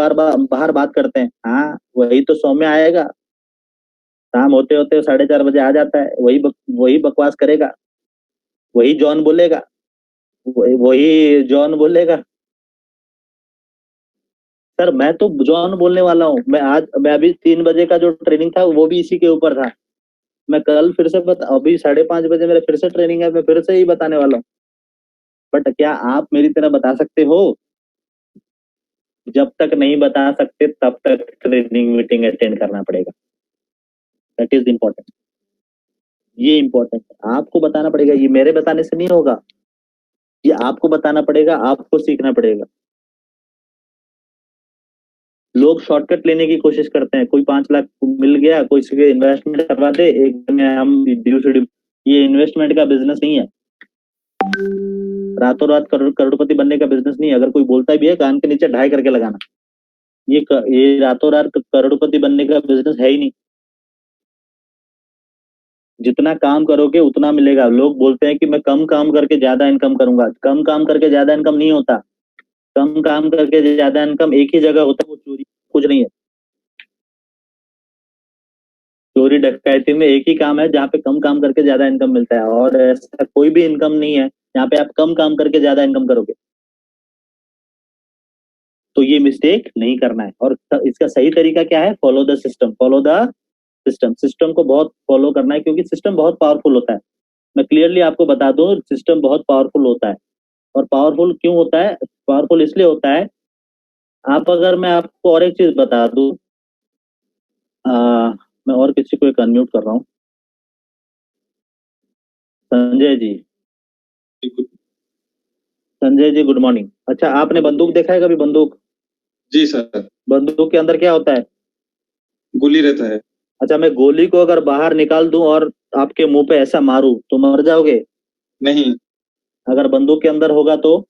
बाहर बात करते हैं। हाँ, वही तो सौम्य आएगा, शाम होते होते 4:30 बजे आ जाता है, वही बकवास करेगा, वही जॉन बोलेगा, वही जॉन बोलेगा। सर मैं तो जॉन बोलने वाला हूँ। मैं अभी 3 बजे का जो ट्रेनिंग था वो भी इसी के ऊपर था। मैं कल फिर से अभी 5:30 बजे मेरा फिर से ट्रेनिंग है, मैं फिर से ही बताने वाला हूँ। बट क्या आप मेरी तरह बता सकते हो? जब तक नहीं बता सकते तब तक ट्रेनिंग मीटिंग अटेंड करना पड़ेगा। That is important. ये इम्पोर्टेंट है, आपको बताना पड़ेगा, ये मेरे बताने से नहीं होगा। ये आपको बताना पड़ेगा, आपको सीखना पड़ेगा। लोग शॉर्टकट लेने की कोशिश करते हैं, कोई 5 लाख मिल गया, कोई से इन्वेस्टमेंट करवा दे एक में, हम ड्यू से ड्यू। ये इन्वेस्टमेंट का बिजनेस नहीं है। रातों रात करोड़पति बनने का बिजनेस नहीं है। अगर कोई बोलता भी है, कान के नीचे ढाई करके लगाना। ये रातों रात करोड़पति बनने का बिजनेस है ही नहीं। जितना काम करोगे उतना मिलेगा। लोग बोलते हैं कि मैं कम काम करके ज्यादा इनकम करूंगा। कम काम करके ज्यादा इनकम नहीं होता। कम काम करके ज्यादा इनकम एक ही जगह होता है, वो चोरी, कुछ नहीं है। चोरी डकैती में एक ही काम है जहाँ पे कम काम करके ज्यादा इनकम मिलता है, और ऐसा कोई भी इनकम नहीं है जहाँ पे आप कम काम करके ज्यादा इनकम करोगे। तो ये मिस्टेक नहीं करना है। और इसका सही तरीका क्या है? Follow the system, follow the system. System को बहुत फॉलो करना है, क्योंकि सिस्टम बहुत पावरफुल होता है। मैं क्लियरली आपको बता दूं, सिस्टम बहुत पावरफुल होता है। और पावरफुल क्यों होता है? पावरफुल इसलिए होता है, आप अगर मैं आपको और एक चीज बता दूं, मैं और किसी को एक अनम्यूट कर रहा हूँ। Sanjay ji, Sanjay ji good morning. अच्छा, आपने बंदूक देखा है कभी? बंदूक? जी सर। बंदूक के अंदर क्या होता है? गोली रहता है। अच्छा, मैं गोली को अगर बाहर निकाल दूं और आपके मुंह पे ऐसा मारूं तो मर जाओगे? नहीं। अगर बंदूक के अंदर होगा तो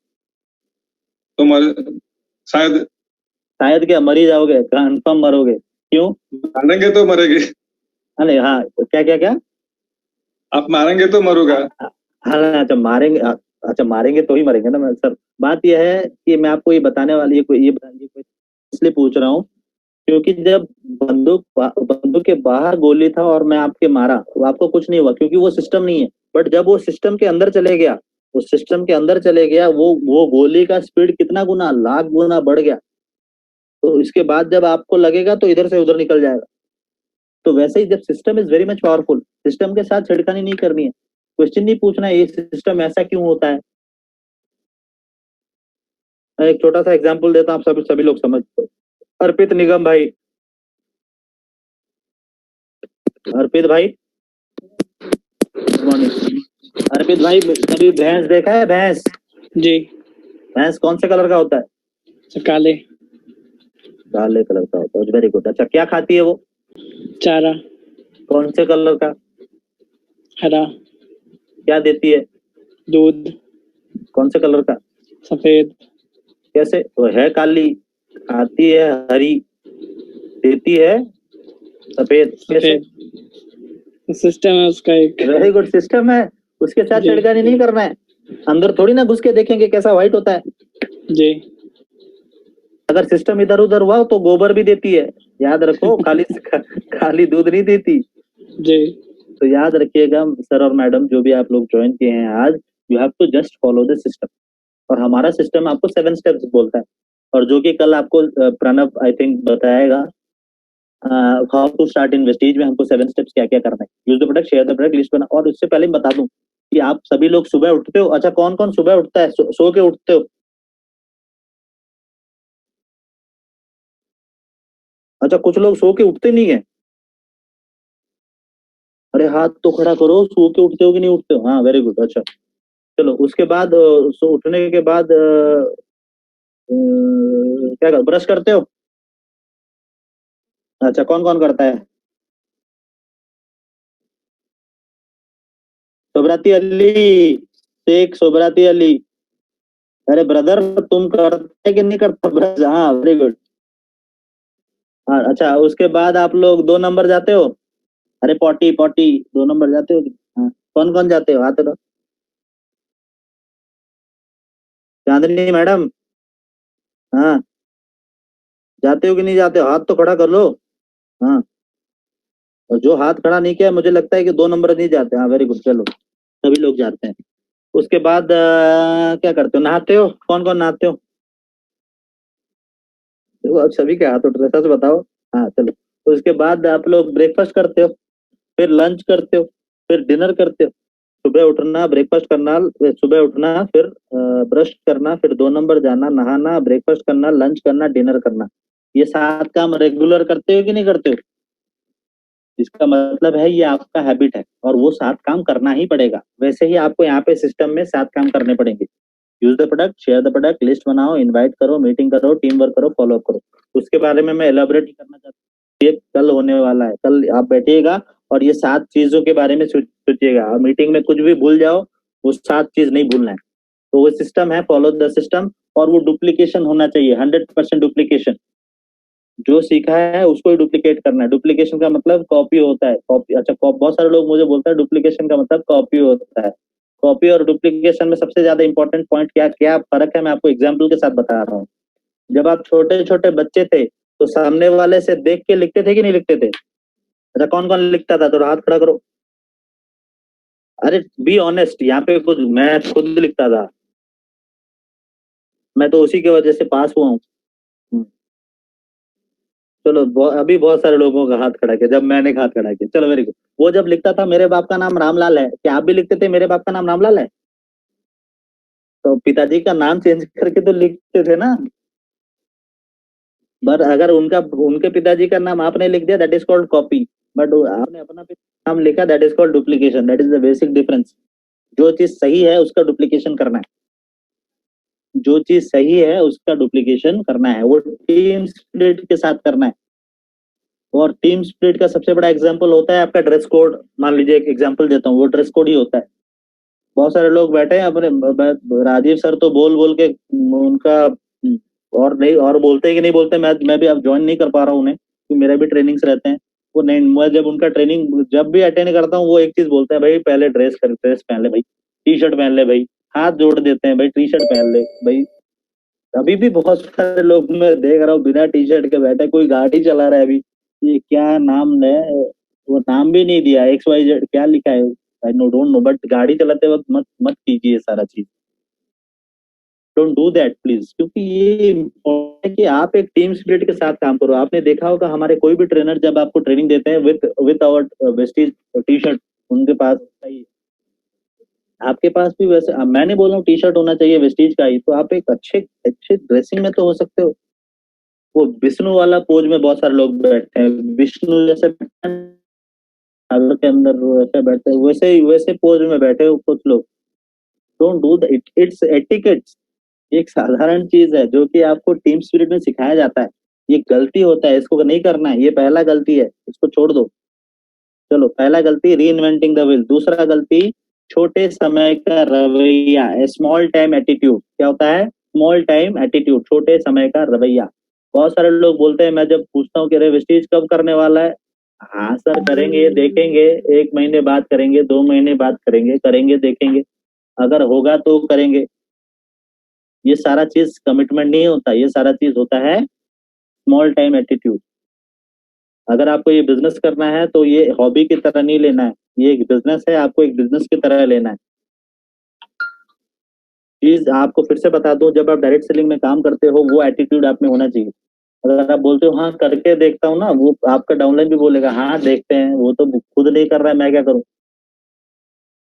मर शायद। शायद क्या, मर ही जाओगे, कंफर्म मरोगे। क्यों? मारेंगे तो मरेंगे। अरे हाँ, क्या क्या क्या? आप मारेंगे तो मरोगा। हाँ, अच्छा मारेंगे, अच्छा मारेंगे तो ही मरेंगे ना। मैं सर, बात यह है कि मैं आपको ये बताने वाली ये इसलिए पूछ रहा हूँ, क्योंकि जब बंदूक के बाहर गोली था और मैं आपके मारा तो आपको कुछ नहीं हुआ, क्योंकि वो सिस्टम नहीं है। बट जब वो सिस्टम के अंदर चले गया, उस सिस्टम के अंदर चले गया, वो गोली का स्पीड कितना गुना, लाख गुना बढ़ गया। तो इसके बाद जब आपको लगेगा तो इधर से उधर निकल जाएगा। तो वैसे ही जब system is very much powerful, system के साथ छेड़खानी नहीं करनी है। क्वेश्चन नहीं पूछना है ये सिस्टम ऐसा क्यों होता है। मैं एक छोटा सा एग्जांपल देता हूँ, आप सभी सभी लोग समझ पाओ। अर्पित निगम भाई, अर्पित भाई गुड मॉर्निंग। अर्पित भाई, कभी भैंस देखा है? भैंस? जी। भैंस कौन से कलर का होता है? काले। काले कलर का होता है, वेरी गुड। अच्छा, क्या खाती है वो? चारा। कौन से कलर का? हरा। क्या देती है? दूध। कौन से कलर का? सफेद। कैसे? वो है काली, खाती है हरी, देती है सफेद। कैसे? सिस्टम है उसका एक। वेरी गुड, सिस्टम है। उसके साथ जी। छेड़खानी नहीं करना है। अंदर थोड़ी ना घुस के देखेंगे कैसा व्हाइट होता है। जी। अगर सिस्टम इधर उधर हुआ तो गोबर भी देती है, याद रखो। खाली दूध नहीं देती। जी। तो याद रखिएगा सर और मैडम, जो भी आप लोग ज्वाइन किए हैं आज, you have to just follow the system. और हमारा सिस्टम आपको 7 स्टेप्स बोलता है, और जो कि कल आपको प्रणव आई थिंक बताएगा, how to start in Vestige में हमको 7 स्टेप्स क्या क्या करना है। Use the product, share the product, list बना। और उससे पहले मैं बता दूं कि आप सभी लोग सुबह उठते हो? अच्छा, कौन कौन सुबह उठता है? सो के उठते हो? अच्छा, कुछ लोग सो के उठते नहीं है। अरे हाथ तो खड़ा करो, सो के उठते हो कि नहीं उठते हो? हाँ, वेरी गुड। अच्छा, चलो उसके बाद सो उठने के बाद क्या कर, ब्रश करते हो? अच्छा, कौन कौन करता है? सोबराती अली, शेख सोबराती अली। अरे ब्रदर, तुम करते कि नहीं करते ब्रश? हाँ, वेरी गुड। हाँ, अच्छा, उसके बाद आप लोग 2 नंबर जाते हो? अरे पॉटी पॉटी, 2 नंबर जाते हो? हाँ, कौन कौन जाते हो? हाथ उठाओ। चांदनी मैडम? हाँ, जाते हो कि नहीं जाते हो? हाथ तो खड़ा कर लो। हाँ, और जो हाथ खड़ा नहीं किया मुझे लगता है कि 2 नंबर नहीं जाते। हाँ वेरी गुड, चलो सभी लोग जाते हैं। उसके बाद क्या करते हो? नहाते हो? कौन कौन नहाते हो? देखो अब सभी के हाथ उठ रहे हैं, सच बताओ। हाँ चलो। तो उसके बाद आप लोग ब्रेकफास्ट करते हो, फिर लंच करते हो, फिर डिनर करते हो। सुबह उठना, ब्रेकफास्ट करना, सुबह उठना, फिर ब्रश करना, फिर 2 नंबर जाना, नहाना, ब्रेकफास्ट करना, लंच करना, डिनर करना। ये 7 काम रेगुलर करते हो कि नहीं करते हो? इसका मतलब है ये आपका हैबिट है और वो 7 काम करना ही पड़ेगा। वैसे ही आपको यहाँ पे सिस्टम में 7 काम करने पड़ेंगे। Use the product, share the product, list बनाओ, इनवाइट करो, मीटिंग करो, टीम वर्क करो, फॉलो अप करो। उसके बारे में मैं एलाबोरेट नहीं करना चाहता। ये कल होने वाला है। कल आप बैठिएगा और ये 7 चीजों के बारे में सोचिएगा, और मीटिंग में कुछ भी भूल जाओ, वो 7 चीज नहीं भूलना है। तो वो सिस्टम है, फॉलो द सिस्टम। और वो डुप्लीकेशन होना चाहिए, 100% डुप्लीकेशन। जो सीखा है उसको ही डुप्लीकेट करना है। डुप्लीकेशन का मतलब कॉपी होता है। कॉपी, अच्छा बहुत सारे लोग मुझे बोलते हैं डुप्लीकेशन का मतलब कॉपी होता है। कॉपी और डुप्लीकेशन में सबसे ज्यादा इंपॉर्टेंट पॉइंट क्या क्या फर्क है, मैं आपको एग्जाम्पल के साथ बता रहा हूँ। जब आप छोटे छोटे बच्चे थे तो सामने वाले से देख के लिखते थे कि नहीं लिखते थे? अच्छा कौन कौन लिखता था? तो हाथ खड़ा करो। अरे बी ऑनेस्ट, यहाँ पे खुद मैं खुद लिखता था। मैं तो उसी की वजह से पास हुआ हूँ। चलो अभी बहुत सारे लोगों का हाथ खड़ा किया जब मैंने हाथ खड़ा किया। चलो वेरी गुड। वो जब लिखता था मेरे बाप का नाम रामलाल है, क्या आप भी लिखते थे मेरे बाप का नाम रामलाल है? तो पिताजी का नाम चेंज करके तो लिखते थे ना। पर अगर उनका उनके पिताजी का नाम आपने लिख दिया, that is called copy. But आपने अपना नाम लिखा, that is called duplication. That is the basic difference. जो चीज सही है उसका डुप्लीकेशन करना है। जो चीज सही है उसका डुप्लीकेशन करना है, वो टीम स्पिरिट के साथ करना है। और टीम स्पिरिट का सबसे बड़ा एग्जांपल होता है आपका ड्रेस कोड। मान लीजिए एक एग्जांपल देता हूँ, वो ड्रेस कोड ही होता है। बहुत सारे लोग बैठे हैं अपने, राजीव सर तो बोल बोल के उनका, और नहीं और बोलते हैं कि नहीं बोलते, मैं भी अब ज्वाइन नहीं कर पा रहा हूँ उन्हें, क्योंकि मेरे भी ट्रेनिंग्स रहते हैं। वो नहीं, मैं जब उनका ट्रेनिंग जब भी अटेंड करता हूँ वो एक चीज बोलते हैं, भाई पहले ड्रेस पहन ले भाई, टी शर्ट पहन ले भाई। हाथ जोड़ देते हैं, भाई टी शर्ट पहन ले भाई। अभी भी बहुत सारे लोग मैं देख रहा हूँ बिना टी शर्ट के बैठे, कोई गाड़ी चला रहा है अभी। ये क्या नाम है? वो नाम भी नहीं दिया, XYZ क्या लिखा है, I know don't know, but गाड़ी चलाते वक्त मत मत कीजिए सारा चीज। डोंट डू दैट प्लीज, क्योंकि ये important है कि आप एक टीम स्पिरिट के साथ काम करो। आपने देखा होगा हमारे कोई भी ट्रेनर जब आपको ट्रेनिंग देते हैं with our Vestige T shirt उनके पास चाहिए। आपके पास भी वैसे, मैं नहीं बोल रहा हूँ टी शर्ट होना चाहिए वेस्टीज का ही, तो आप एक अच्छे अच्छे ड्रेसिंग में तो हो सकते हो। वो विष्णु वाला पोज में बहुत सारे लोग बैठे हैं, विष्णु जैसे सागर के अंदर वो ऐसे बैठे हैं, वैसे ही वैसे पोज में बैठे हो कुछ लोग। Don't do that, it's etiquettes. एक साधारण चीज है जो कि आपको टीम स्पिरिट में सिखाया जाता है। ये गलती होता है, इसको नहीं करना है, ये पहला गलती है, इसको छोड़ दो। चलो पहला गलती री इन्वेंटिंग द व्हील। दूसरा गलती छोटे समय का रवैया, स्मॉल टाइम एटीट्यूड। क्या होता है? स्मॉल टाइम एटीट्यूड, छोटे समय का रवैया। बहुत सारे लोग बोलते हैं, मैं जब पूछता हूँ कि अरे वेस्टीज कब करने वाला है, हाँ सर करेंगे देखेंगे, 1 महीने बाद करेंगे, 2 महीने बाद करेंगे, करेंगे देखेंगे, अगर होगा तो करेंगे। ये सारा चीज कमिटमेंट नहीं होता, ये सारा चीज होता है स्मॉल टाइम एटीट्यूड। अगर आपको ये बिजनेस करना है तो ये हॉबी की तरह नहीं लेना है, ये एक बिजनेस है, आपको एक बिजनेस की तरह लेना है। चीज आपको फिर से बता दूं, जब आप डायरेक्ट सेलिंग में काम करते हो वो एटीट्यूड आप में होना चाहिए। अगर आप बोलते हो हाँ करके देखता हूँ ना, वो आपका डाउनलाइन भी बोलेगा हाँ देखते हैं, वो तो खुद नहीं कर रहा है, मैं क्या करूँ।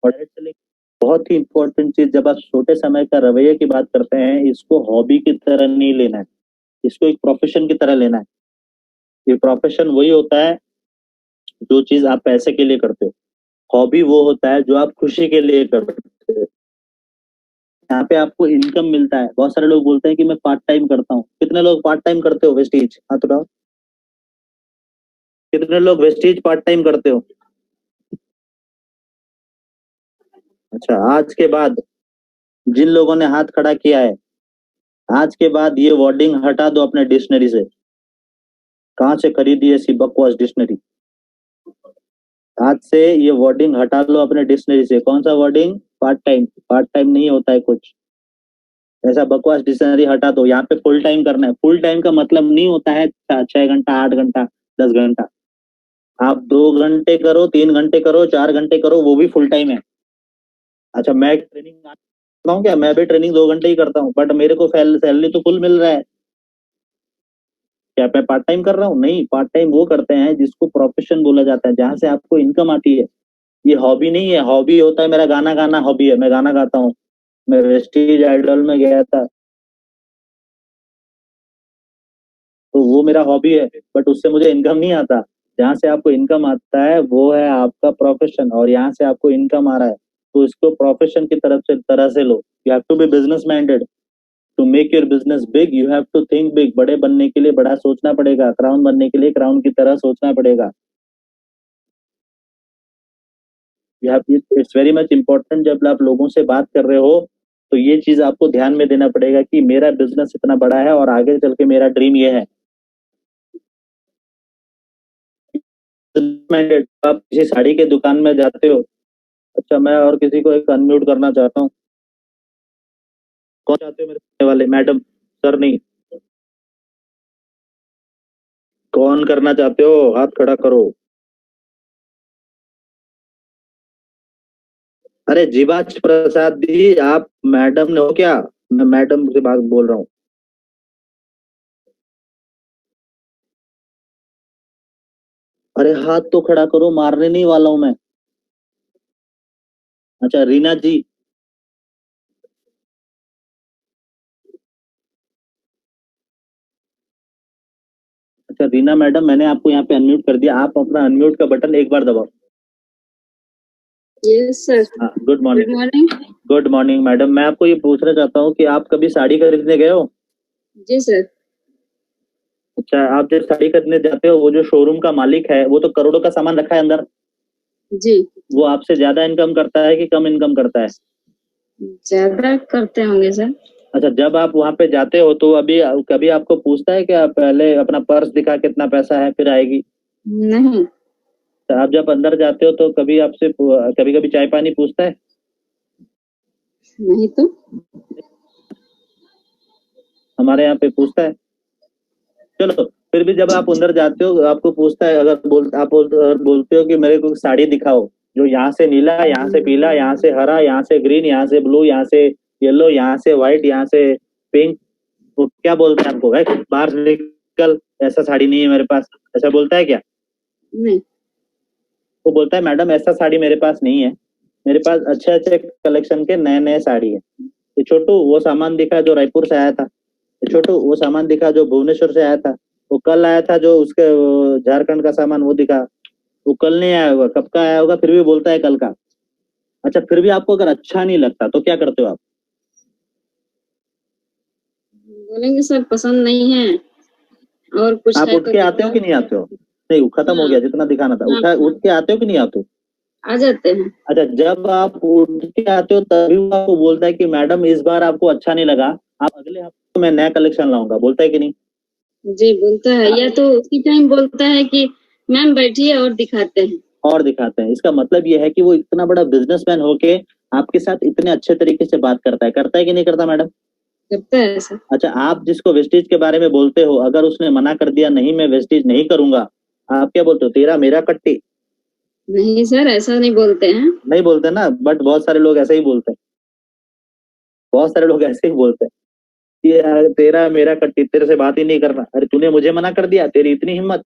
और डायरेक्ट सेलिंग बहुत ही इंपॉर्टेंट चीज, जब आप छोटे समय का रवैये की बात करते हैं, इसको हॉबी की तरह नहीं लेना है, इसको एक प्रोफेशन की तरह लेना है। ये प्रोफेशन वही होता है जो चीज आप पैसे के लिए करते हो। हॉबी वो होता है जो आप खुशी के लिए करते हो। यहाँ पे आपको इनकम मिलता है। बहुत सारे लोग बोलते हैं कि मैं पार्ट टाइम करता हूँ। कितने लोग पार्ट टाइम करते हो वेस्टीज? हाँ तो कितने लोग वेस्टीज पार्ट टाइम करते हो? अच्छा, आज के बाद जिन लोगों ने हाथ खड़ा किया है, आज के बाद ये वर्डिंग हटा दो अपने डिक्शनरी से। कहाँ से खरीदी ऐसी बकवास डिक्शनरी? आज से ये वर्डिंग हटा लो अपने डिक्शनरी से। कौन सा wording? Part time. Part time नहीं होता है कुछ। ऐसा बकवास डिक्शनरी हटा दो। यहाँ पे फुल टाइम करना है। फुल टाइम का मतलब नहीं होता है 6 घंटा, 8 घंटा, 10 घंटा। आप 2 घंटे करो, 3 घंटे करो, 4 घंटे करो, वो भी फुल टाइम है। अच्छा, मैं ट्रेनिंग करता हूँ क्या? मैं भी ट्रेनिंग 2 घंटे ही करता हूँ, बट मेरे को सैलरी तो फुल मिल रहा है। क्या मैं पार्ट टाइम कर रहा हूँ? नहीं, पार्ट टाइम वो करते हैं जिसको प्रोफेशन बोला जाता है, जहां से आपको इनकम आती है। ये हॉबी नहीं है। हॉबी होता है मेरा गाना गाना, हॉबी है, मैं गाना गाता हूँ। मैं वेस्टीज आइडल में गया था, तो वो मेरा हॉबी है, बट उससे मुझे इनकम नहीं आता। जहाँ से आपको इनकम आता है वो है आपका प्रोफेशन, और यहाँ से आपको इनकम आ रहा है, तो इसको प्रोफेशन की तरह से लो। You have to be business minded. To make your business big you have to think big. बड़े बनने के लिए बड़ा सोचना पड़ेगा, क्राउन बनने के लिए क्राउन की तरह सोचना पड़ेगा। You have, it's very much important. जब आप लोगों से बात कर रहे हो तो ये चीज आपको ध्यान में देना पड़ेगा कि मेरा बिजनेस इतना बड़ा है और आगे चल के मेरा ड्रीम ये है। आप किसी साड़ी के दुकान में जाते हो। अच्छा, मैं और किसी को एक अनम्यूट करना चाहता हूँ। कौन चाहते हो मेरे सामने वाले? मैडम, सर नहीं। कौन करना चाहते हो? हाथ खड़ा करो। अरे जीवाच प्रसाद जी, आप मैडम ने हो क्या? मैं मैडम से बात बोल रहा हूँ। अरे हाथ तो खड़ा करो, मारने नहीं वाला हूँ मैं। अच्छा, रीना जी। अच्छा रीना मैडम, मैंने आपको यहाँ पे अनम्यूट कर दिया। आप अपना अनम्यूट का बटन एक बार दबाओ। Yes sir. हाँ, good good morning. Morning. Good morning madam. मैं आपको ये पूछना चाहता हूँ कि आप कभी साड़ी खरीदने गए हो? जी सर। अच्छा, आप जब साड़ी खरीदने जाते हो, वो जो शोरूम का मालिक है वो तो करोड़ों का सामान रखा है अंदर। जी। वो आपसे ज्यादा इनकम करता है कि कम इनकम करता है? ज्यादा करते होंगे सर। अच्छा, जब आप वहां पे जाते हो तो अभी कभी आपको पूछता है कि आप पहले अपना पर्स दिखा कितना पैसा है फिर आएगी? नहीं। तो आप जब अंदर जाते हो तो कभी आपसे कभी कभी चाय पानी पूछता है? नहीं तो। हमारे यहाँ पे पूछता है। चलो, फिर भी जब आप अंदर जाते हो आपको पूछता है, अगर बोलते हो कि मेरे को साड़ी दिखाओ जो यहाँ से नीला, यहाँ से पीला, यहाँ से हरा, यहाँ से ग्रीन, यहाँ से ब्लू, यहाँ से येलो, यहाँ से व्हाइट, यहाँ से पिंक, वो क्या बोलते हैं आपको? है बाहर निकल, ऐसा साड़ी नहीं है मेरे पास, ऐसा बोलता है क्या? नहीं। वो बोलता है मैडम ऐसा साड़ी मेरे पास नहीं है, मेरे पास अच्छे अच्छे कलेक्शन के नए नए साड़ी है। ये छोटू वो सामान दिखा जो रायपुर से आया था। ये छोटू वो सामान दिखा जो भुवनेश्वर से आया था। वो कल आया था जो उसके झारखंड का सामान वो दिखा। वो कल नहीं आया होगा, कब का आया होगा, फिर भी बोलता है कल का। अच्छा, फिर भी आपको अगर अच्छा नहीं लगता तो क्या करते हो आप? बोलेंगे सर पसंद नहीं है और कुछ आप है उठ तो के आते हो दिखा। कि नहीं आते हो? नहीं, वो खत्म हो हाँ। गया जितना दिखाना था। हाँ, उठ के आते हो कि नहीं आते हो? आ जाते हैं। अच्छा, जब आप उठ के आते हो तभी वो आपको बोलता है कि मैडम इस बार आपको अच्छा नहीं लगा, आप अगले हफ्ते मैं नया कलेक्शन लाऊंगा, बोलता है कि नहीं? जी बोलता है, या तो उसी टाइम बोलता है कि मैम बैठिए और दिखाते हैं। और दिखाते हैं। इसका मतलब ये है कि वो इतना बड़ा बिजनेसमैन होके आपके साथ इतने अच्छे तरीके से बात करता है कि नहीं करता मैडम? करता है सर। अच्छा, आप जिसको वेस्टेज के बारे में बोलते हो, अगर उसने मना कर दिया नहीं मैं वेस्टेज नहीं करूंगा, आप क्या बोलते हो? तेरा मेरा कट्टी। नहीं सर, ऐसा नहीं बोलते हैं। नहीं बोलते ना, बट बहुत सारे लोग ऐसे ही बोलते हैं। बहुत सारे लोग ऐसे ही बोलते हैं कि तेरा मेरा कट्टी, तेरे से बात ही नहीं करना। अरे तूने मुझे मना कर दिया, तेरी इतनी हिम्मत?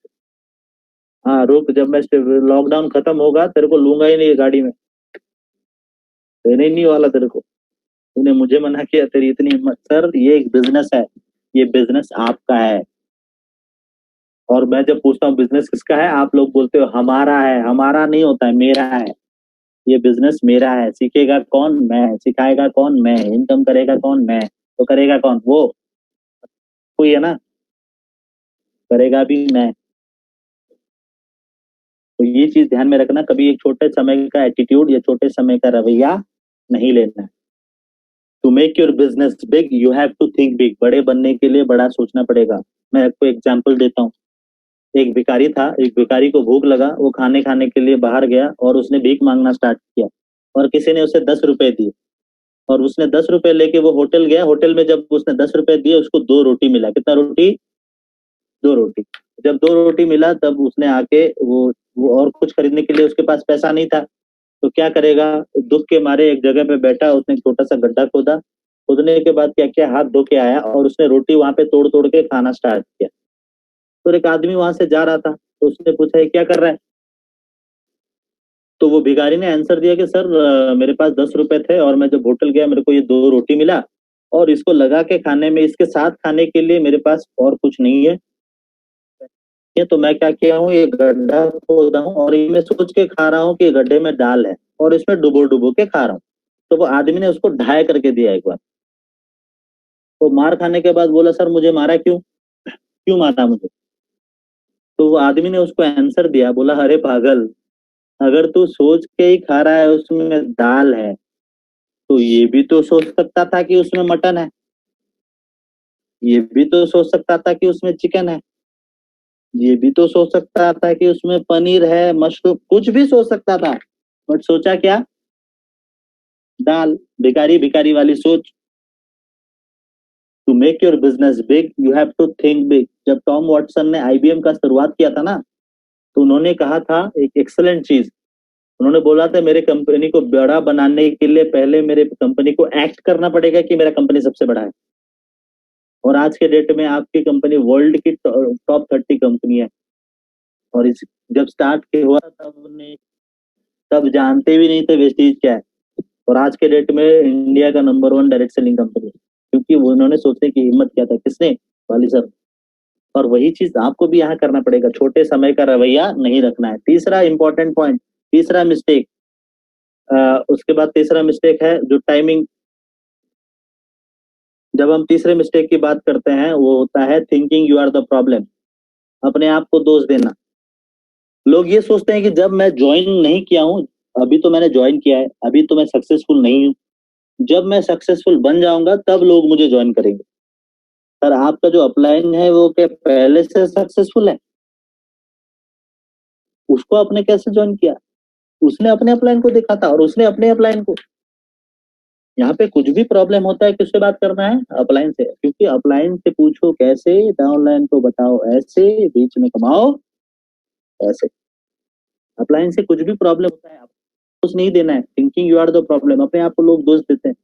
हाँ रुक, जब मैं लॉकडाउन खत्म होगा तेरे को लूंगा ही नहीं गाड़ी में, देने ही नहीं वाला तेरे को। तूने मुझे मना किया, तेरी इतनी हिम्मत। सर ये एक बिजनेस है, ये बिजनेस आपका है। और मैं जब पूछता हूँ बिजनेस किसका है, आप लोग बोलते हो हमारा है। हमारा नहीं होता है, मेरा है। ये बिजनेस मेरा है। सीखेगा कौन? मैं। सिखाएगा कौन? मैं। इनकम करेगा कौन? मैं। तो करेगा कौन? वो कोई है ना, करेगा भी मैं। तो ये चीज ध्यान में रखना, कभी एक छोटे समय का एटीट्यूड या छोटे समय का रवैया नहीं लेना है। To make your business big you have to think big. बड़े बनने के लिए बड़ा सोचना पड़ेगा। मैं आपको एग्जांपल देता हूँ। एक भिखारी था, एक भिखारी को भूख लगा, वो खाने खाने के लिए बाहर गया और उसने भीख मांगना स्टार्ट किया, और किसी ने उसे 10 रुपए दिए। और उसने 10 रुपए लेके वो होटल गया। होटल में जब उसने 10 रुपए दिए, उसको 2 रोटी मिला। कितना रोटी? 2 रोटी। जब 2 रोटी मिला तब उसने आके वो और कुछ खरीदने के लिए उसके पास पैसा नहीं था, तो क्या करेगा? दुख के मारे एक जगह पे बैठा, उसने छोटा सा गड्ढा खोदा। खोदने के बाद क्या किया, हाथ धो के आया और उसने रोटी वहां पे तोड़ तोड़ के खाना स्टार्ट किया। तो एक आदमी वहां से जा रहा था, तो उसने पूछा ये क्या कर रहा है? तो वो भिखारी ने आंसर दिया कि सर मेरे पास 10 रुपए थे और मैं जब होटल गया मेरे को ये 2 रोटी मिला और इसको लगा के खाने में, इसके साथ खाने के लिए मेरे पास और कुछ नहीं है, ये तो मैं क्या किया हूँ, ये गड्ढा खोदा हूँ और ये मैं सोच के खा रहा हूँ कि गड्ढे में दाल है और इसमें डुबो डुबो के खा रहा हूँ। तो वो आदमी ने उसको ढाई करके दिया एक बार। तो मार खाने के बाद बोला सर मुझे मारा क्यों? क्यों मारा मुझे? तो वो आदमी ने उसको आंसर दिया, बोला अरे पागल, अगर तू सोच के ही खा रहा है उसमें दाल है, तो ये भी तो सोच सकता था कि उसमें मटन है, ये भी तो सोच सकता था कि उसमें चिकन है, ये भी तो सोच सकता था कि उसमें पनीर है, मशरूम, कुछ भी सोच सकता था, बट सोचा क्या? दाल। भिखारी भिखारी वाली सोच। To make your business big you have to think big. जब टॉम वॉटसन ने आईबीएम का शुरुआत किया था ना, तो उन्होंने कहा था एक एक्सलेंट चीज। उन्होंने बोला था मेरे कंपनी को बड़ा बनाने के लिए पहले मेरे कंपनी को एक्ट करना पड़ेगा कि मेरा कंपनी सबसे बड़ा है। और आज के डेट में आपकी कंपनी वर्ल्ड की टॉप 30 कंपनी है। और इस जब स्टार्ट हुआ तब जानते भी नहीं थे वेस्टीज क्या है। और आज के डेट में इंडिया का नंबर 1 डायरेक्ट सेलिंग कंपनी, क्योंकि वो उन्होंने सोचने की हिम्मत किया था। किसने? वाली सर। और वही चीज आपको भी यहाँ करना पड़ेगा, छोटे समय का रवैया नहीं रखना है। तीसरा इंपॉर्टेंट पॉइंट, तीसरा मिस्टेक, उसके बाद तीसरा मिस्टेक है जो टाइमिंग। जब हम तीसरे मिस्टेक की बात करते हैं वो होता है thinking you are the problem. अपने आप को दोष देना। लोग ये सोचते हैं कि जब मैं ज्वाइन नहीं किया हूँ, अभी तो मैंने ज्वाइन किया है, अभी तो मैं सक्सेसफुल नहीं हूँ, जब मैं सक्सेसफुल बन जाऊंगा तब लोग मुझे ज्वाइन करेंगे। सर आपका जो अपलाइन है वो क्या पहले से सक्सेसफुल है? उसको आपने कैसे ज्वाइन किया? उसने अपने अपलाइन को देखा था और उसने अपने अपलाइन को। यहाँ पे कुछ भी प्रॉब्लम होता है किससे बात करना है? अपलाइन से। क्योंकि अपलाइन से पूछो कैसे, डाउनलाइन को बताओ ऐसे, बीच में कमाओ ऐसे। अपलाइन से कुछ भी प्रॉब्लम होता है आपको दोष नहीं देना है। Thinking you are the problem. अपने आप को लोग दोष देते हैं,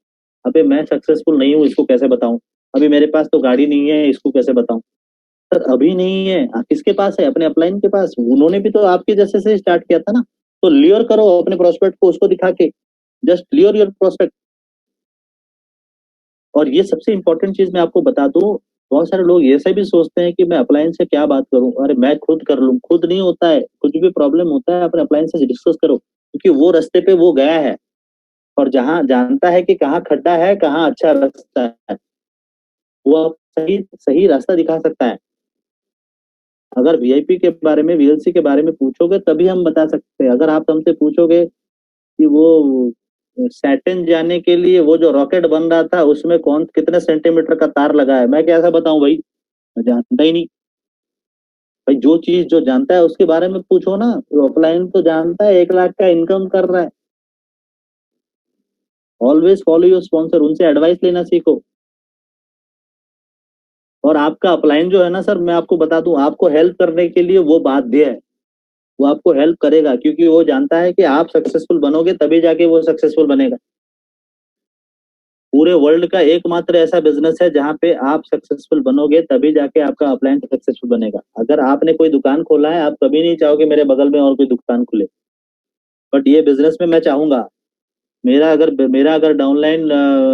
अबे मैं सक्सेसफुल नहीं हूँ, इसको कैसे बताऊं? अभी मेरे पास तो गाड़ी नहीं है, इसको कैसे बताऊं? सर अभी नहीं है, किसके पास है? अपने अपलाइन के पास। उन्होंने भी तो आपके जैसे से स्टार्ट किया था ना। तो लियर करो अपने प्रोस्पेक्ट को, उसको दिखा के, जस्ट लियर योर प्रोस्पेक्ट। और ये सबसे इंपॉर्टेंट चीज मैं आपको बता दूं, बहुत सारे लोग ऐसे भी सोचते हैं कि मैं अपलाइन से क्या बात करूं, अरे मैं खुद कर लूं। खुद नहीं होता है, कुछ भी प्रॉब्लम होता है अपने अपलाइन से डिस्कस करो, क्योंकि वो रास्ते पे वो गया है और जहां जानता है कि कहाँ खड्डा है, कहाँ अच्छा रास्ता है, वो आप सही सही रास्ता दिखा सकता है। अगर वीआईपी के बारे में, वीएलसी के बारे में पूछोगे तभी हम बता सकते हैं। अगर आप हमसे पूछोगे कि वो सैटर्न जाने के लिए वो जो रॉकेट बन रहा था उसमें कौन कितने सेंटीमीटर का तार लगा है, मैं कैसा बताऊं भाई? मैं जानता ही नहीं भाई। जो चीज जो जानता है उसके बारे में पूछो ना। तो ऑफलाइन तो जानता है 1 लाख का इनकम कर रहा है। ऑलवेज फॉलो योर स्पॉन्सर, उनसे एडवाइस लेना सीखो। और आपका अपलाइन जो है ना सर, मैं आपको बता दूं, आपको हेल्प करने के लिए वो बाध्य है। वो आपको हेल्प करेगा क्योंकि वो जानता है कि आप सक्सेसफुल बनोगे तभी जाके वो सक्सेसफुल बनेगा। पूरे वर्ल्ड का एकमात्र ऐसा बिजनेस है जहां पे आप सक्सेसफुल बनोगे तभी जाके आपका अपलाइन सक्सेसफुल बनेगा। अगर आपने कोई दुकान खोला है, आप कभी नहीं चाहोगे मेरे बगल में और कोई दुकान खुले। बट ये बिजनेस में मैं चाहूंगा, मेरा अगर डाउनलाइन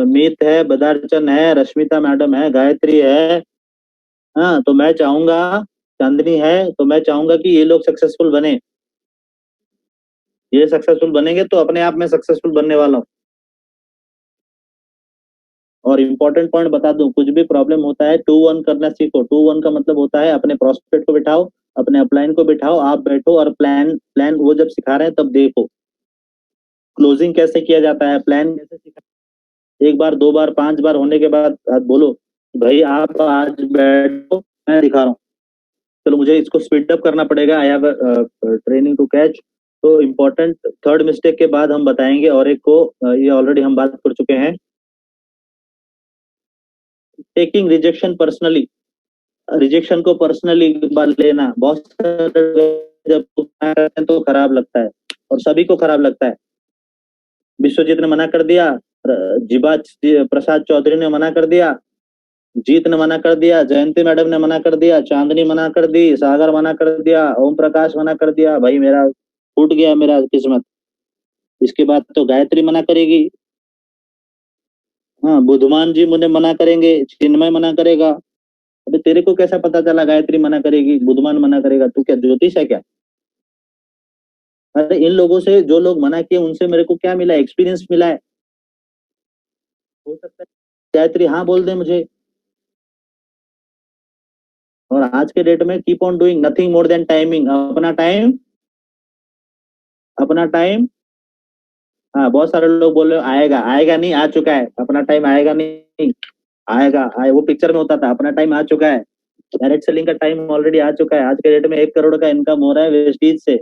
मीत है, बदारचन है, रश्मिता मैडम है, गायत्री है, हाँ, तो मैं चाहूंगा, चांदनी है, तो मैं चाहूंगा कि ये लोग सक्सेसफुल बने। ये सक्सेसफुल बनेंगे तो अपने आप में सक्सेसफुल बनने वाला हूँ। और इम्पोर्टेंट पॉइंट बता दूं, कुछ भी प्रॉब्लम होता है 2-1 करना सीखो। 2-1 का मतलब होता है अपने प्रोस्पेक्ट को बिठाओ, अपने अपलाइन को बिठाओ, आप बैठो और प्लान प्लान वो जब सिखा रहे हैं तब देखो क्लोजिंग कैसे किया जाता है, प्लान कैसे सिखा। एक बार, 2 बार, 5 बार होने के बाद आप बोलो भाई आप आज बैठो, मैं दिखा रहा हूँ। चलो मुझे इसको स्पीड अप करना पड़ेगा, I have training to catch. तो इम्पोर्टेंट थर्ड मिस्टेक के बाद हम बताएंगे और एक को ये ऑलरेडी हम बात कर चुके हैं। टेकिंग रिजेक्शन पर्सनली, रिजेक्शन को पर्सनली लेना, बहुत सारे जब करते हैं तो खराब लगता है और सभी को खराब लगता है। विश्वजीत ने मना कर दिया, जिबा प्रसाद चौधरी ने मना कर दिया, जीत ने मना कर दिया, जयंती मैडम ने मना कर दिया, चांदनी मना कर दी, सागर मना कर दिया, ओम प्रकाश मना कर दिया। भाई मेरा फूट गया मेरा किस्मत। इसके बाद तो गायत्री मना करेगी, हाँ बुधमान जी मुझे मना करेंगे, चिन्मय मना करेगा। अबे तेरे को कैसा पता चला गायत्री मना करेगी, बुधमान मना करेगा? तू क्या ज्योतिष है क्या? अरे इन लोगों से, जो लोग मना किए उनसे मेरे को क्या मिला? एक्सपीरियंस मिला है। हो सकता है गायत्री हाँ बोल दे मुझे। और आज के डेट में keep on doing nothing more than timing. अपना टाइम, अपना टाइम। हाँ बहुत सारे लोग बोल रहे हो आएगा, आएगा नहीं, आ चुका है। अपना टाइम आएगा नहीं, आएगा। वो पिक्चर में होता था, अपना टाइम आ चुका है। डायरेक्ट सेलिंग का टाइम ऑलरेडी आ चुका है। आज के डेट में 1 करोड़ का इनकम हो रहा है वेस्टीज से।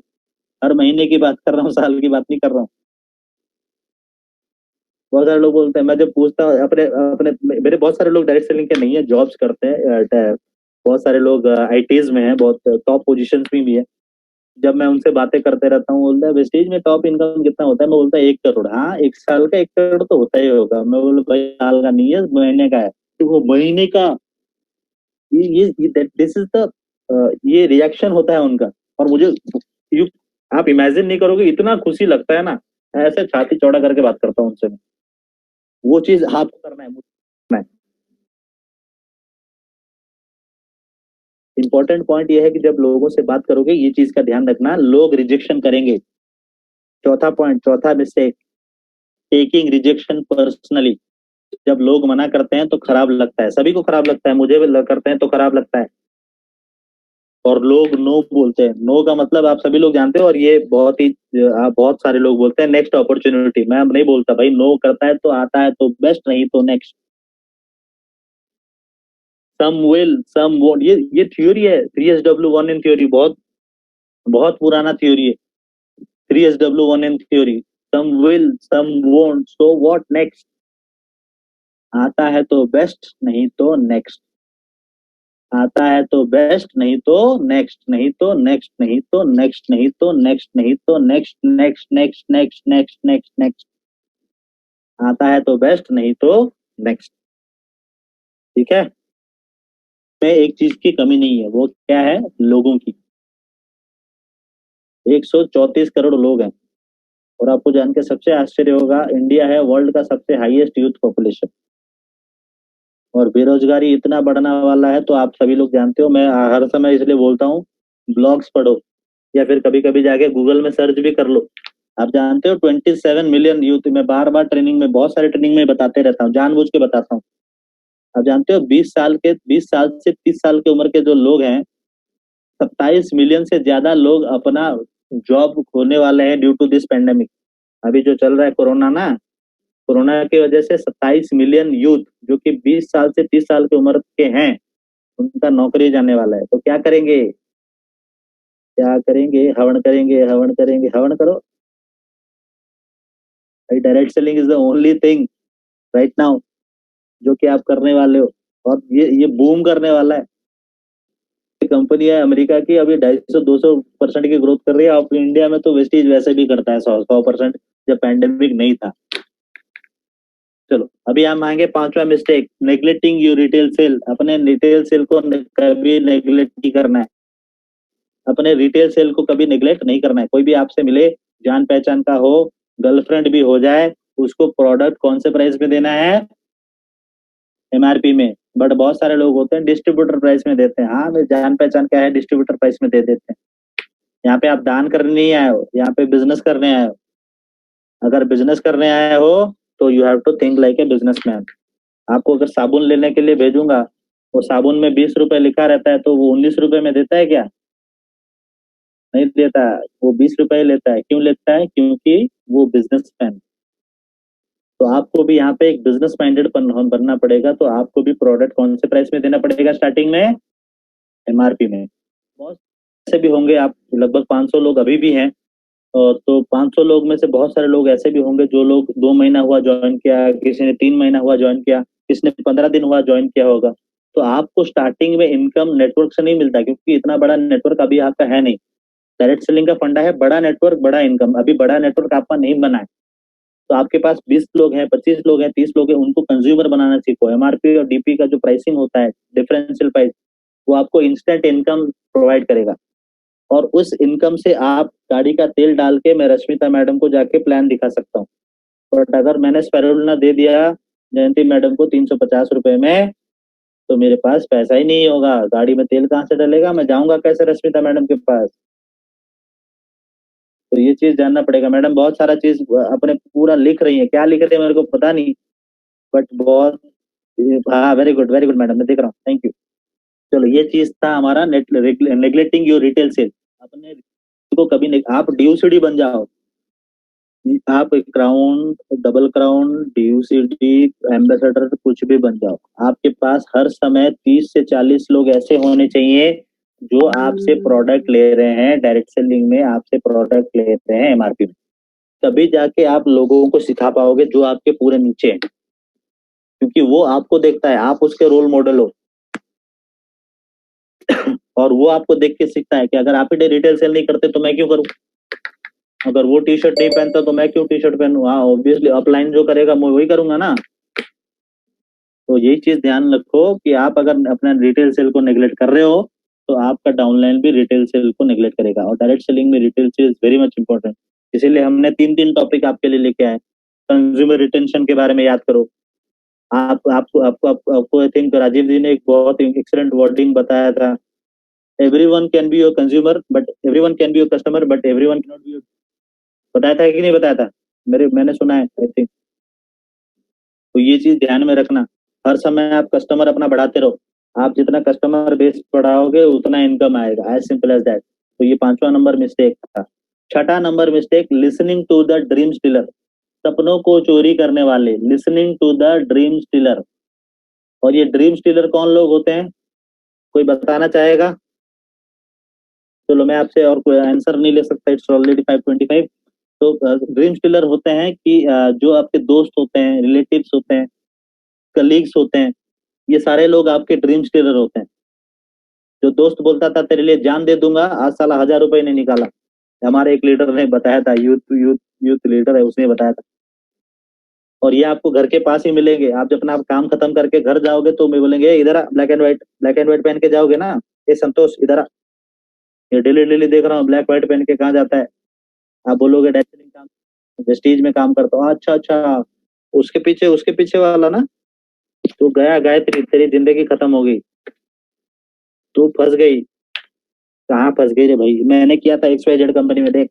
हर महीने की बात कर रहा हूँ, साल की बात नहीं कर रहा हूँ। बहुत सारे लोग बोलते हैं, मैं जब पूछता हूँ अपने अपने मेरे बहुत सारे लोग डायरेक्ट सेलिंग के नहीं है, जॉब्स करते हैं। बहुत सारे लोग आईटीज में हैं, बहुत टॉप पोजीशंस में भी है। जब मैं उनसे बातें करते रहता हूँ, बोलता है वेस्टेज में टॉप इनकम कितना होता है? मैं बोलता है 1 करोड़। हाँ एक साल का 1 करोड़ तो होता ही होगा। मैं बोलूँ भाई साल का नहीं है, महीने का है। तो वो महीने का, ये दिस इज द, ये रिएक्शन होता है उनका। और मुझे यू आप इमेजिन नहीं करोगे, इतना खुशी लगता है ना। ऐसे छाती चौड़ा करके बात करता हूँ उनसे मैं। वो चीज आपको करना है, मुझे करना है। इंपॉर्टेंट पॉइंट ये है कि जब लोगों से बात करोगे, ये चीज का ध्यान रखना, लोग रिजेक्शन करेंगे। चौथा पॉइंट, चौथा मिस्टेक, टेकिंग रिजेक्शन पर्सनली। जब लोग मना करते हैं तो खराब लगता है, सभी को खराब लगता है, मुझे भी करते हैं तो खराब लगता है। और लोग नो बोलते हैं, नो का मतलब आप सभी लोग जानते हो। और ये बहुत ही, आप बहुत सारे लोग बोलते हैं नेक्स्ट अपॉर्चुनिटी। मैं नहीं बोलता भाई, नो करता है तो आता है तो बेस्ट, नहीं तो next. Some will some won't, ये थ्योरी है 3SW1 इन थ्योरी। बहुत बहुत पुराना थ्योरी है 3SW1 in theory. Some will some won't, so what next. आता है तो बेस्ट, नहीं तो नेक्स्ट। आता है तो बेस्ट, नहीं तो नेक्स्ट, नहीं तो नेक्स्ट, नहीं तो नेक्स्ट, नहीं तो नेक्स्ट, नहीं तो next, next next next next next next. आता है तो बेस्ट, नहीं तो नेक्स्ट। ठीक है। में एक चीज की कमी नहीं है, वो क्या है? लोगों की। 134 करोड़ लोग हैं। और आपको जान के सबसे आश्चर्य होगा, इंडिया है वर्ल्ड का सबसे हाईएस्ट यूथ पॉपुलेशन। और बेरोजगारी इतना बढ़ने वाला है, तो आप सभी लोग जानते हो, मैं हर समय इसलिए बोलता हूँ ब्लॉग्स पढ़ो, या फिर कभी कभी जाके गूगल में सर्च भी कर लो। आप जानते हो 27 मिलियन यूथ, मैं बार बार ट्रेनिंग में, बहुत सारे ट्रेनिंग में बताते रहता हूँ, जानबूझ के बताता हूँ। आप जानते हो 20 साल से 30 साल की उम्र के जो लोग हैं, 27 मिलियन से ज्यादा लोग अपना जॉब खोने वाले हैं ड्यू टू दिस पेंडेमिक। अभी जो चल रहा है कोरोना ना, कोरोना की वजह से 27 मिलियन यूथ जो कि 20 साल से 30 साल की उम्र के हैं, उनका नौकरी जाने वाला है। तो क्या करेंगे? क्या करेंगे? हवन करेंगे, हवन करेंगे, हवन करो भाई। Direct selling is the only thing right now जो कि आप करने वाले हो। और ये बूम करने वाला है। कंपनी है अमेरिका की, अभी 250-200% की ग्रोथ कर रही है। और इंडिया में तो वेस्टीज वैसे भी करता है 100%, जब पैंडेमिक नहीं था। चलो अभी हम आएंगे पांचवा mistake, neglecting you retail sale. अपने रिटेल सेल को कभी नेग्लेक्ट नहीं करना है। अपने रिटेल सेल को कभी नेग्लेक्ट नहीं करना है। कोई भी आपसे मिले, जान पहचान का हो, गर्लफ्रेंड भी हो जाए, उसको प्रोडक्ट कौन से प्राइस में देना है? एमआरपी में। बट बहुत सारे लोग होते हैं डिस्ट्रीब्यूटर प्राइस में देते हैं। हाँ मैं जान पहचान क्या है, डिस्ट्रीब्यूटर प्राइस में दे देते हैं। यहाँ पे आप दान करने नहीं आए हो, यहाँ पे बिजनेस करने आए हो। अगर बिजनेस करने आए हो तो you have to think like a businessman. आपको अगर साबुन लेने के लिए भेजूंगा, वो साबुन में 20 रुपए लिखा रहता है, तो वो 19 रुपए में देता है क्या? नहीं देता। वो 20 रुपए लेता है। क्यों लेता है? क्योंकि वो बिजनेसमैन। तो आपको भी यहाँ पे एक बिजनेस माइंडेड बनना पड़ेगा। तो आपको भी प्रोडक्ट कौन से प्राइस में देना पड़ेगा? स्टार्टिंग में एमआरपी में। बहुत ऐसे भी होंगे, आप लगभग 500 लोग अभी भी हैं। तो 500 लोग में से बहुत सारे लोग ऐसे भी होंगे जो लोग 2 महीना हुआ ज्वाइन किया, किसी ने 3 महीना हुआ ज्वाइन किया, किसने 15 दिन हुआ ज्वाइन किया होगा, तो आपको स्टार्टिंग में इनकम नेटवर्क से नहीं मिलता, क्योंकि इतना बड़ा नेटवर्क अभी आपका है नहीं। डायरेक्ट सेलिंग का फंडा है बड़ा नेटवर्क बड़ा इनकम, अभी बड़ा नेटवर्क आपका नहीं बना है। तो आपके पास 20 लोग हैं, 25 लोग हैं, 30 लोग हैं, उनको कंज्यूमर बनाना सीखो। एमआरपी और डीपी का जो प्राइसिंग होता है, डिफरेंशियल प्राइस, वो आपको इंस्टेंट इनकम प्रोवाइड करेगा। और उस इनकम से आप गाड़ी का तेल डाल के मैं रश्मिता मैडम को जाके प्लान दिखा सकता हूँ। बट अगर मैंने स्पेरुलना दे दिया जयंती मैडम को 350 रुपए में, तो मेरे पास पैसा ही नहीं होगा, गाड़ी में तेल कहाँ से डलेगा, मैं जाऊंगा कैसे रश्मिता मैडम के पास। तो ये चीज जानना पड़ेगा। मैडम बहुत सारा चीज अपने पूरा लिख रही है, क्या लिख रही है मेरे को पता नहीं, बट बहुत, हाँ वेरी गुड मैडम, मैं देख रहा हूँ, थैंक यू। चलो ये चीज था हमारा नेग्लेक्टिंग योर रिटेल सेल। अपने को कभी नहीं, आप ड्यूसीडी बन जाओ, आप क्राउन, डबल क्राउन, ड्यूसीडी, एम्बेसडर, कुछ भी बन जाओ, आपके पास हर समय 30 से 40 लोग ऐसे होने चाहिए जो आपसे प्रोडक्ट ले रहे हैं, डायरेक्ट सेलिंग में आपसे प्रोडक्ट ले रहे हैं एमआरपी में। तभी जाके आप लोगों को सिखा पाओगे जो आपके पूरे नीचे हैं, क्योंकि वो आपको देखता है, आप उसके रोल मॉडल हो। और वो आपको देख के सीखता है कि अगर आप ही रिटेल सेल नहीं करते तो मैं क्यों करूं, अगर वो टी शर्ट नहीं पहनता तो मैं क्यों टी शर्ट पहनूं। हाँ ऑब्वियसली अपलाइन जो करेगा मैं वही करूंगा ना। तो यही चीज ध्यान रखो कि आप अगर अपना रिटेल सेल को नेग्लेक्ट कर रहे हो तो आपका डाउनलाइन भी रिटेल सेल को नेग्लेक्ट करेगा। और डायरेक्ट सेलिंग में retail sale very much important, इसीलिए हमने 3 टॉपिक आपके लिए लेके आए। कंज्यूमर रिटेंशन के बारे में याद करो। आपको आई थिंक राजीव जी ने एक बहुत एक्सीलेंट वर्डिंग बताया था, everyone can be your consumer but everyone can be your customer but everyone can not be your. बताया था कि नहीं बताया था, मैंने सुना है आई थिंक। तो ये चीज ध्यान में रखना, हर समय आप कस्टमर अपना बढ़ाते रहो। आप जितना कस्टमर बेस बढ़ाओगे उतना इनकम आएगा, एज सिंपल एज दैट। तो ये 5वां नंबर मिस्टेक था। 6ठा number mistake, listening to the dream stealer, सपनों को चोरी करने वाले, listening to the dream stealer. और ये ड्रीम स्टीलर कौन लोग होते हैं, कोई बताना चाहेगा? चलो मैं आपसे और कोई आंसर नहीं ले सकता, इट्स ऑलरेडी 5:25। तो ड्रीम स्टीलर होते हैं कि जो आपके दोस्त होते हैं, रिलेटिव्स होते हैं, कलीग्स होते हैं, ये सारे लोग आपके ड्रीम स्टीलर होते हैं। जो दोस्त बोलता था तेरे लिए जान दे दूंगा, आज साला 1000 रुपए नहीं निकाला। हमारे एक लीडर ने बताया था, यूथ लीडर है, उसने बताया था। और ये आपको घर के पास ही मिलेंगे। आप जब अपना काम खत्म करके घर जाओगे तो मैं बोलेंगे इधर आ, ब्लैक एंड व्हाइट पहन के जाओगे ना, ये संतोष इधर आ, ये डेली डेली देख रहा हूँ ब्लैक व्हाइट पहन के कहाँ जाता है। आप बोलोगे डेस्टिनी काम, वेस्टीज में काम करता हूँ। अच्छा अच्छा, उसके पीछे वाला ना, तू गया गायत्री, तेरी जिंदगी खत्म हो गई, तू फंस गई। कहाँ फंस गई रे भाई, मैंने किया था XYZ कंपनी में, देख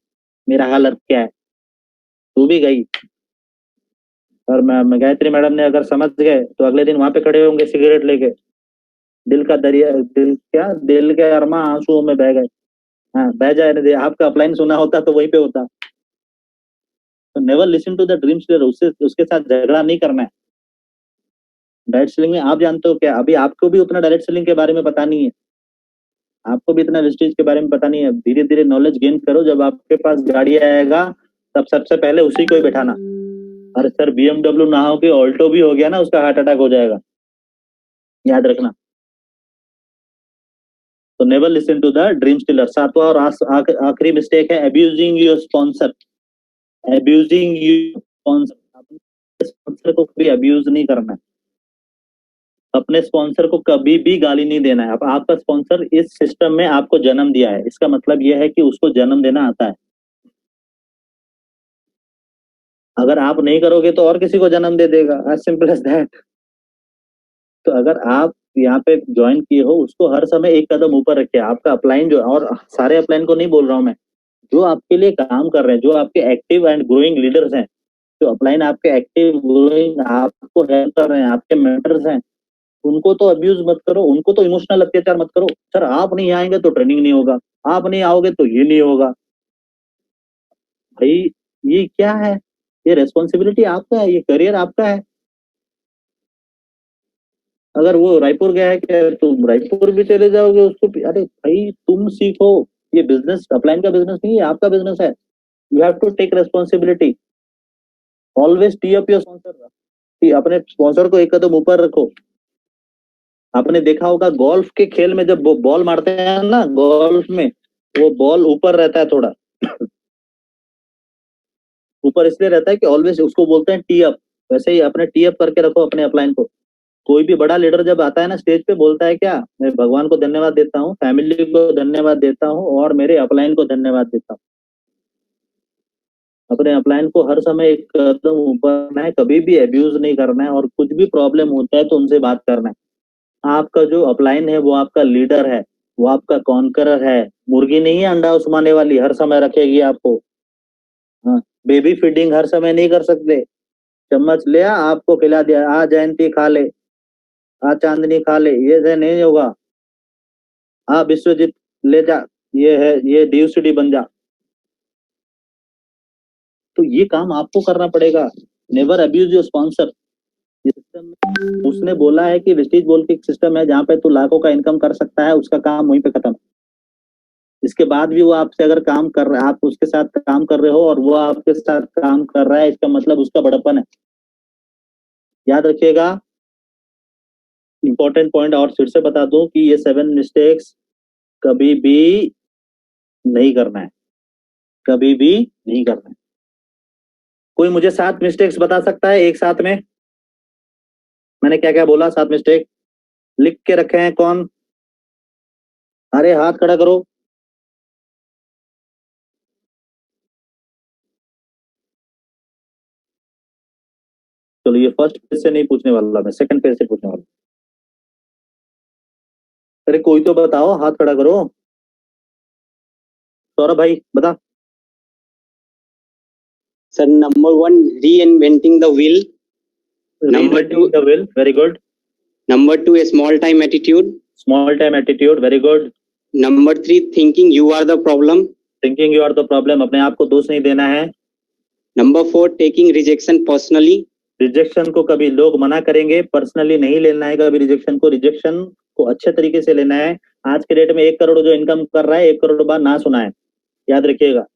मेरा हालत क्या है, तू भी गई। और मैं गायत्री मैडम ने अगर समझ गए तो अगले दिन वहां पे खड़े होंगे सिगरेट लेके, दिल का दरिया, दिल के अरमा आंसुओं में बह गए। हाँ बह जाए ना, आपका अपलाइन सुना होता तो वहीं पे होता। तो never listen to the dream stealer, उसके साथ झगड़ा नहीं करना है। डायरेक्ट सेलिंग में आप जानते हो क्या, अभी आपको भी उतना डायरेक्ट सेलिंग के बारे में पता नहीं है, आपको भी इतना वेस्टेज के बारे में पता नहीं है। धीरे धीरे नॉलेज गेन करो, जब आपके पास गाड़ी आएगा तब सबसे पहले उसी को ही बैठाना। अरे सर BMW ना हो कि ऑल्टो भी हो गया ना, उसका हार्ट अटैक हो जाएगा, याद रखना। तो never listen to the dream stealer. 7वां और आखिरी मिस्टेक है, abusing your sponsor. Abusing your sponsor, अपने स्पॉन्सर को कभी अब्यूज नहीं करना है, अपने स्पॉन्सर को कभी भी गाली नहीं देना है। अब आपका स्पॉन्सर इस सिस्टम में आपको जन्म दिया है, इसका मतलब यह है कि उसको जन्म देना आता है। अगर आप नहीं करोगे तो और किसी को जन्म दे देगा, एज सिंपल एज दैट। तो अगर आप यहाँ पे ज्वाइन किए हो, उसको हर समय एक कदम ऊपर रखिए। आपका अपलाइन जो, और सारे अपलाइन को नहीं बोल रहा हूँ मैं, जो आपके लिए काम कर रहे हैं, जो आपके एक्टिव एंड ग्रोइंग लीडर्स हैं, जो अपलाइन आपके एक्टिव ग्रोइंग आपको हेल्प कर रहे हैं, आपके मेंटर्स हैं, उनको तो अब्यूज मत करो, उनको तो इमोशनल अत्याचार मत करो। सर आप नहीं आएंगे तो ट्रेनिंग नहीं होगा, आप नहीं आओगे तो ये नहीं होगा। भाई ये क्या है, ये रेस्पॉन्सिबिलिटी आपका है, ये करियर आपका है। अगर वो रायपुर गया है क्या, तुम रायपुर भी चले जाओगे उसको अरे भाई तुम सीखो, ये बिजनेस अपलाइन का बिजनेस नहीं है, आपका बिजनेस है। You have to take responsibility, always tee up your sponsor. कि अपने स्पॉन्सर को एक कदम ऊपर रखो। आपने देखा होगा गोल्फ के खेल में जब वो बॉल मारते हैं ना, गोल्फ में वो बॉल ऊपर रहता है थोड़ा ऊपर इसलिए रहता है कि ऑलवेज उसको बोलते हैं टी अप। वैसे ही अपने टी अप करके रखो अपने अपलाइन को। कोई भी बड़ा लीडर जब आता है ना स्टेज पे, बोलता है क्या, मैं भगवान को धन्यवाद देता हूँ, फैमिली को धन्यवाद देता हूँ और मेरे अपलाइन को धन्यवाद देता हूँ। अपने अपलाइन को हर समय एक कदम ऊपर रखना है, कभी भी अब्यूज नहीं करना है, और कुछ भी प्रॉब्लम होता है तो उनसे बात करना है। आपका जो अपलाइन है वो आपका लीडर है, वो आपका कॉन्करर है। मुर्गी नहीं है अंडा उस्माने वाली, हर समय रखेगी आपको। हाँ, बेबी फीडिंग हर समय नहीं कर सकते। चम्मच लिया आपको खिला दिया, आ जयंती खा ले, आ चांदनी खा ले, ये से नहीं होगा। आ विश्वजीत ले जा, ये है, ये डीयूसीडी बन जा। तो ये काम आपको करना पड़ेगा। Never abuse your sponsor. ये सिस्टम उसने बोला है कि विस्टीज बोल के एक सिस्टम है जहाँ पे तू लाखों का इनकम कर सकता है, उसका काम वहीं पे खत्म। इसके बाद भी वो आपसे अगर काम कर रहा है, आप उसके साथ काम कर रहे हो और वो आपके साथ काम कर रहा है, इसका मतलब उसका बड़प्पन है। याद रखिएगा। इंपॉर्टेंट पॉइंट और फिर से बता दूं कि ये 7 मिस्टेक्स कभी भी नहीं करना है, कभी भी नहीं करना है। कोई मुझे 7 मिस्टेक्स बता सकता है एक साथ में? मैंने क्या क्या बोला? 7 मिस्टेक लिख के रखे हैं कौन? अरे हाथ खड़ा करो। चलो ये फर्स्ट पेज से नहीं पूछने वाला, मैं सेकंड पेज से पूछने वाला। अरे कोई तो बताओ, हाथ खड़ा करो। सौरभ भाई बता। Sir, number 1, reinventing the wheel. Number 2, Reinventing the wheel, very good. number 2, a small time attitude. Small time attitude, very good. Number 3, thinking you are the problem. Thinking you are the problem, अपने आप को दोष नहीं देना है। Number 4, taking rejection personally. Rejection को कभी लोग मना करेंगे, पर्सनली नहीं लेना है कभी रिजेक्शन को। रिजेक्शन को अच्छे तरीके से लेना है। आज के डेट में 1 करोड़ जो इनकम कर रहा है, 1 करोड़ बार ना सुना है, याद रखिएगा।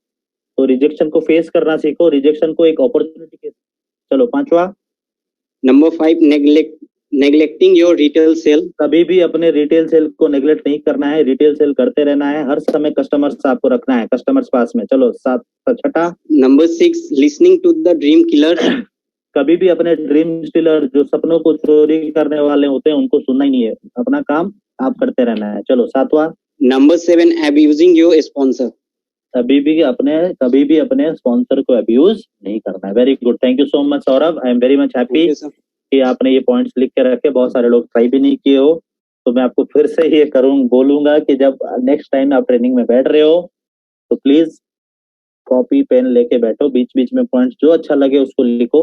तो रिजेक्शन को फेस करना सीखो, रिजेक्शन को एक अपॉर्चुनिटी के। चलो 5वां। Number 5, neglecting your retail sale. कभी भी अपने रिटेल सेल को नेग्लेक्ट नहीं करना है, रिटेल सेल करते रहना है, हर समय कस्टमर्स आपको रखना है, कस्टमर्स पास में। चलो 6वां। Number 6, listening to the dream killers. कभी भी अपने ड्रीम स्टीलर, जो सपनों को चोरी करने वाले होते हैं, उनको सुनना ही नहीं है, अपना काम आप करते रहना है। चलो 7वां। Number 7, abusing your sponsor. कभी भी अपने स्पॉन्सर को अब्यूज नहीं करना है। Very good, thank you so much Saurabh. I am very much happy Okay, sir. कि आपने ये पॉइंट्स लिख के रखे। बहुत सारे लोग ट्राई भी नहीं किए हो, तो मैं आपको फिर से ये बोलूंगा कि जब नेक्स्ट टाइम आप ट्रेनिंग में बैठ रहे हो तो प्लीज कॉपी पेन लेके बैठो, बीच बीच में पॉइंट्स जो अच्छा लगे उसको लिखो,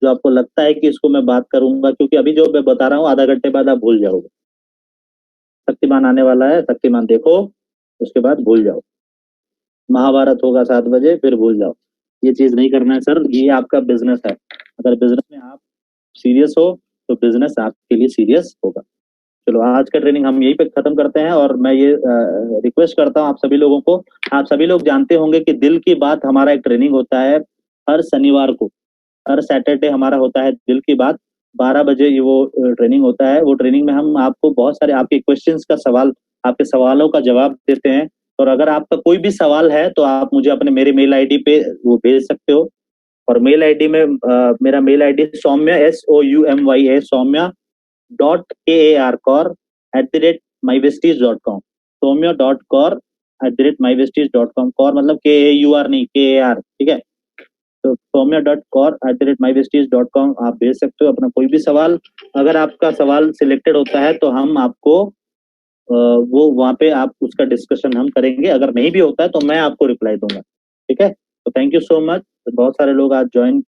जो आपको लगता है कि इसको मैं बात करूंगा, क्योंकि अभी जो मैं बता रहा हूँ आधा घंटे बाद आप भूल जाओगे। शक्तिमान आने वाला है, शक्तिमान देखो, उसके बाद भूल जाओ। महाभारत होगा 7 बजे, फिर भूल जाओ। ये चीज नहीं करना है सर, ये आपका बिजनेस है। अगर बिजनेस में आप सीरियस हो तो बिजनेस आपके लिए सीरियस होगा। चलो आज का ट्रेनिंग हम यहीं पे खत्म करते हैं, और मैं ये रिक्वेस्ट करता हूँ आप सभी लोगों को। आप सभी लोग जानते होंगे कि दिल की बात हमारा एक ट्रेनिंग होता है हर शनिवार को, हर सैटरडे हमारा होता है दिल की बात। 12 बजे ये वो ट्रेनिंग होता है। वो ट्रेनिंग में हम आपको बहुत सारे आपके क्वेश्चंस का सवाल, आपके सवालों का जवाब देते हैं। और अगर आपका कोई भी सवाल है तो आप मुझे अपने मेरे मेल आईडी पे वो भेज सकते हो। और मेल आईडी में मेरा mail ID Soumya SOUMYA soumya.kar@mywesties.com, soumya.kaur@mywesties.com। Kaur मतलब KAUR नहीं, KAR, ठीक है। तो soumya.kaur@mywesties.com आप भेज सकते हो अपना कोई भी सवाल। अगर आपका सवाल सिलेक्टेड होता है तो हम आपको वो वहाँ पे आप उसका डिस्कशन हम करेंगे। अगर नहीं भी होता है तो मैं आपको रिप्लाई दूंगा, ठीक है। तो थैंक यू सो मच। बहुत सारे लोग आज ज्वाइन